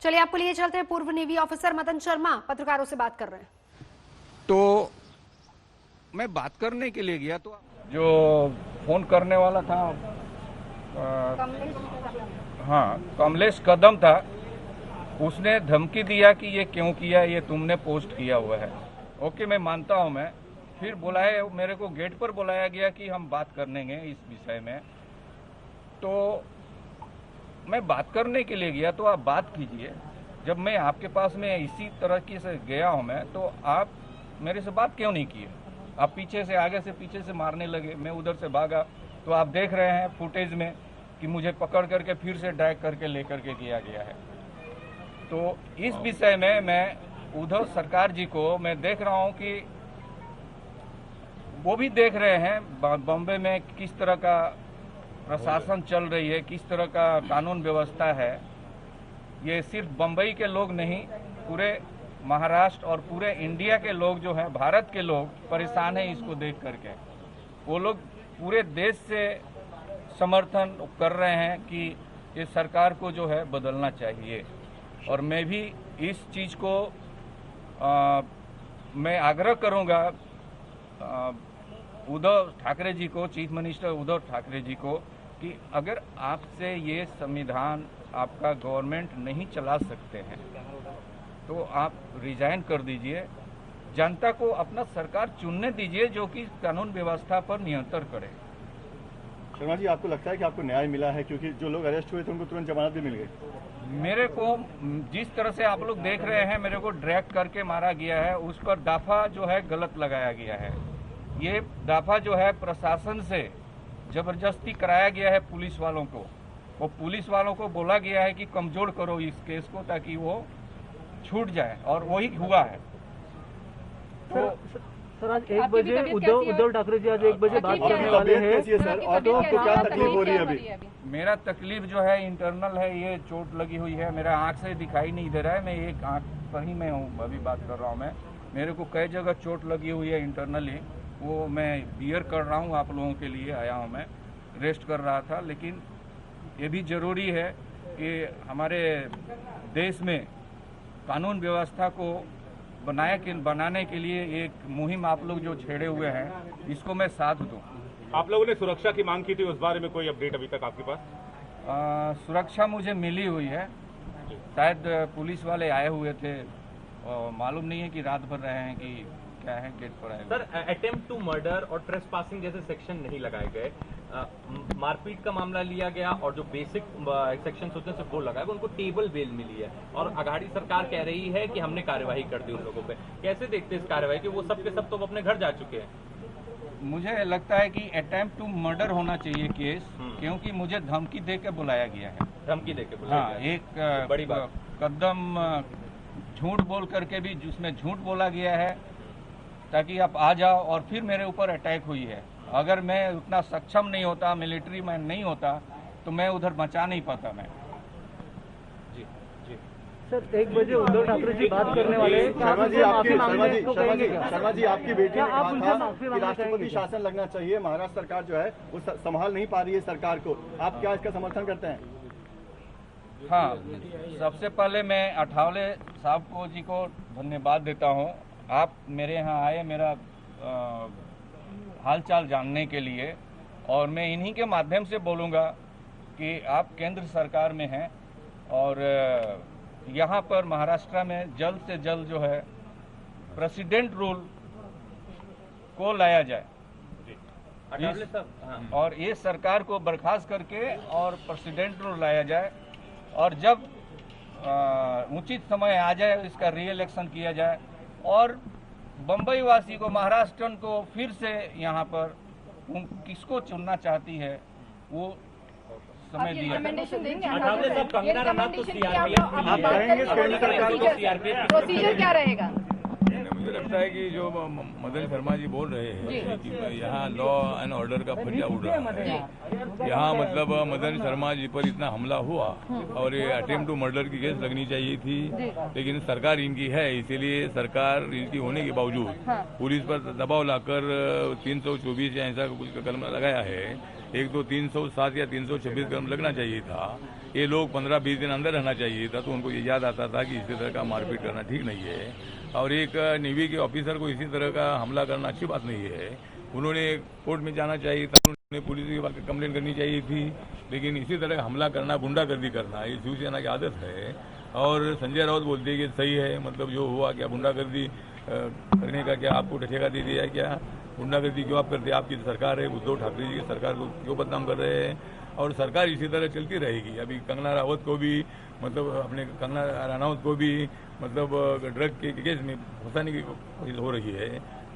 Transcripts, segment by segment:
चलिए आपको लिए चलते हैं। पूर्व नेवी ऑफिसर मदन शर्मा पत्रकारों से बात कर रहे हैं। तो मैं बात करने के लिए गया तो जो फोन करने वाला था हाँ कमलेश कदम था, उसने धमकी दिया कि ये क्यों किया, ये तुमने पोस्ट किया हुआ है। ओके, मैं मानता हूँ। मैं फिर बुलाया, मेरे को गेट पर बुलाया गया कि हम बात करेंगे इस विषय में। तो मैं बात करने के लिए गया तो आप बात कीजिए। जब मैं आपके पास में इसी तरह की से गया हूँ मैं, तो आप मेरे से बात क्यों नहीं किए? आप पीछे से, आगे से, पीछे से मारने लगे। मैं उधर से भागा तो आप देख रहे हैं फुटेज में कि मुझे पकड़ करके फिर से ड्रैग करके लेकर के किया गया है। तो इस विषय में मैं उद्धव सरकार जी को मैं देख रहा हूँ कि वो भी देख रहे हैं बॉम्बे में किस तरह का प्रशासन चल रही है, किस तरह का कानून व्यवस्था है। ये सिर्फ बम्बई के लोग नहीं, पूरे महाराष्ट्र और पूरे इंडिया के लोग जो हैं, भारत के लोग परेशान हैं इसको देख करके। वो लोग पूरे देश से समर्थन कर रहे हैं कि ये सरकार को जो है बदलना चाहिए। और मैं भी इस चीज़ को मैं आग्रह करूंगा उद्धव ठाकरे जी को, चीफ मिनिस्टर उद्धव ठाकरे जी को, कि अगर आपसे ये संविधान आपका गवर्नमेंट नहीं चला सकते हैं तो आप रिजाइन कर दीजिए। जनता को अपना सरकार चुनने दीजिए जो कि कानून व्यवस्था पर नियंत्रण करे। शर्मा जी, आपको लगता है कि आपको न्याय मिला है? क्योंकि जो लोग अरेस्ट हुए थे उनको तुरंत जमानत भी मिल गई। मेरे को जिस तरह से आप लोग देख रहे हैं, मेरे को ड्रैग करके मारा गया है, उस पर दाफा जो है गलत लगाया गया है। ये दाफा जो है प्रशासन से जबरदस्ती कराया गया है पुलिस वालों को। वो पुलिस वालों को बोला गया है कि कमजोर करो इस केस को ताकि वो छूट जाए, और वही हुआ है। तो सर आज 1 बजे उद्धव ठाकरे जी आज 1 बजे बात करने वाले हैं सर, और तो आपको क्या तकलीफ हो रही है अभी? मेरा तकलीफ जो है इंटरनल है, ये चोट लगी हुई है। मेरा आंख से दिखाई नहीं दे रहा है, मैं एक आंख पर ही मैं हूँ, अभी बात कर रहा हूँ मैं। मेरे को कई जगह चोट लगी हुई है इंटरनली, वो मैं बियर कर रहा हूँ, आप लोगों के लिए आया हूँ। मैं रेस्ट कर रहा था, लेकिन ये भी जरूरी है कि हमारे देश में कानून व्यवस्था को बनाने के लिए एक मुहिम आप लोग जो छेड़े हुए हैं, इसको मैं साथ दूं। आप लोगों ने सुरक्षा की मांग की थी, उस बारे में कोई अपडेट अभी तक आपके पास? सुरक्षा मुझे मिली हुई है, शायद पुलिस वाले आए हुए थे, मालूम नहीं है कि रात भर रहे हैं कि क्या है, गेट पर आए। सर, अटेम्प्ट टू मर्डर और ट्रेसपासिंग जैसे सेक्शन नहीं लगाए गए, मारपीट का मामला लिया गया और जो बेसिक सेक्शन होते हैं सिर्फ वो लगाए, उनको टेबल बेल मिली है और अघाड़ी सरकार कह रही है कि हमने कार्यवाही कर दी उन लोगों पे। कैसे देखते हैं इस कार्यवाही कि वो सब के सब तो अपने घर जा चुके हैं? मुझे लगता है कि अटेम्प्ट टू मर्डर होना चाहिए केस, क्योंकि मुझे धमकी दे के बुलाया गया है। धमकी दे के बुलाया हाँ, गया। एक बड़ी बात। कदम झूठ बोल करके भी जिसमें झूठ बोला गया है ताकि आप आ जाओ, और फिर मेरे ऊपर अटैक हुई है। अगर मैं उतना सक्षम नहीं होता, मिलिट्री मैन नहीं होता, तो मैं उधर बचा नहीं पाता मैं। जी जी सर 1 बजे उद्धव ठाकरे जी बात करने वाले हैं। शर्मा जी, आपकी बेटी ने कहा था कि राष्ट्रपति शासन लगना चाहिए, महाराष्ट्र सरकार जो है वो संभाल नहीं पा रही है सरकार को। आप क्या इसका समर्थन करते हैं? हाँ, सबसे पहले मैं अठावले साहब जी को धन्यवाद देता हूँ। आप मेरे यहाँ आए मेरा हालचाल जानने के लिए, और मैं इन्हीं के माध्यम से बोलूँगा कि आप केंद्र सरकार में हैं और यहाँ पर महाराष्ट्र में जल्द से जल्द जो है प्रेसिडेंट रूल को लाया जाए। और ये सरकार को बर्खास्त करके और प्रेसिडेंट रूल लाया जाए, और जब उचित समय आ जाए इसका री इलेक्शन किया जाए, और बम्बई वासी को, महाराष्ट्र को फिर से यहाँ पर किसको चुनना चाहती है वो समय दिया। प्रोसीजर क्या रहेगा? मुझे लगता है कि जो मदन शर्मा जी बोल रहे हैं कि यहाँ लॉ एंड ऑर्डर का फंडा उड़ रहा है, यहाँ मतलब मदन शर्मा जी पर इतना हमला हुआ और ये अटेम्प्ट टू मर्डर की केस लगनी चाहिए थी, लेकिन सरकार इनकी है, इसीलिए सरकार इनकी होने के बावजूद पुलिस पर दबाव लाकर 324 या ऐसा कुछ कलम लगाया है एक तो 307 या 326 ग्राम लगना चाहिए था। ये लोग 15-20 दिन अंदर रहना चाहिए था, तो उनको ये याद आता था कि इसी तरह का मारपीट करना ठीक नहीं है। और एक नेवी के ऑफिसर को इसी तरह का हमला करना अच्छी बात नहीं है। उन्होंने कोर्ट में जाना चाहिए था, उन्होंने पुलिस की कंप्लेंट करनी चाहिए थी, लेकिन इसी तरह हमला करना, गुंडागर्दी करना, ये शिवसेना की आदत है। और संजय राउत बोलते हैं कि सही है, मतलब जो हुआ क्या गुंडागर्दी करने का क्या आपको ठेका दे दिया है क्या? गुंडागर्दी क्यों आप करते हैं? आपकी सरकार है, उद्धव ठाकरे जी की सरकार को क्यों बदनाम कर रहे हैं? और सरकार इसी तरह चलती रहेगी। अभी कंगना रावत को भी, मतलब अपने कंगना रनौत को भी, मतलब ड्रग के केस में फंसाने की कोशिश हो रही है।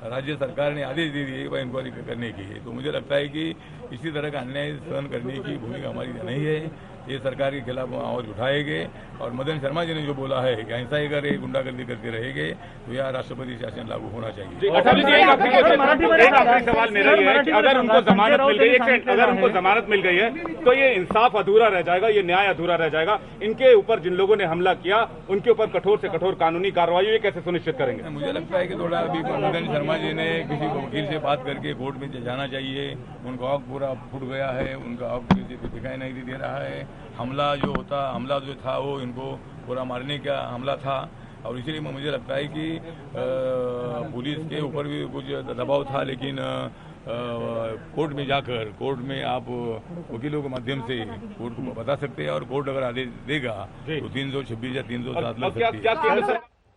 राज्य सरकार ने आदेश दे दिए इंक्वायरी करने की। तो मुझे लगता है कि इसी तरह का अन्याय सहन करने की भूमिका हमारी नहीं है। ये सरकार के खिलाफ आवाज उठाएंगे। और मदन शर्मा जी ने जो बोला है कि ऐसा ही अगर गुंडागर्दी करते रहेंगे तो यह राष्ट्रपति शासन लागू होना चाहिए। एक आखिरी सवाल मेरा ये है कि अगर उनको जमानत मिल गई, एक सेकंड, अगर उनको जमानत मिल गई है तो ये इंसाफ अधूरा रह जाएगा, ये न्याय अधूरा रह जाएगा। इनके ऊपर जिन लोगों ने हमला किया उनके ऊपर कठोर से कठोर कानूनी कार्रवाई ये कैसे सुनिश्चित करेंगे? मुझे लगता है कि थोड़ा अभी मदन शर्मा जी ने किसी वकील से बात करके कोर्ट में जाना चाहिए। उनका आँख पूरा फूट गया है, उनका आँख दिखाई नहीं दे रहा है। हमला जो था वो इनको पूरा मारने का हमला था। और इसीलिए मुझे लगता है कि पुलिस के ऊपर भी कुछ दबाव था, लेकिन कोर्ट में जाकर, कोर्ट में आप वकीलों के माध्यम से कोर्ट को बता सकते हैं, और कोर्ट अगर आदेश देगा तो 326 या 307 लग सकती है।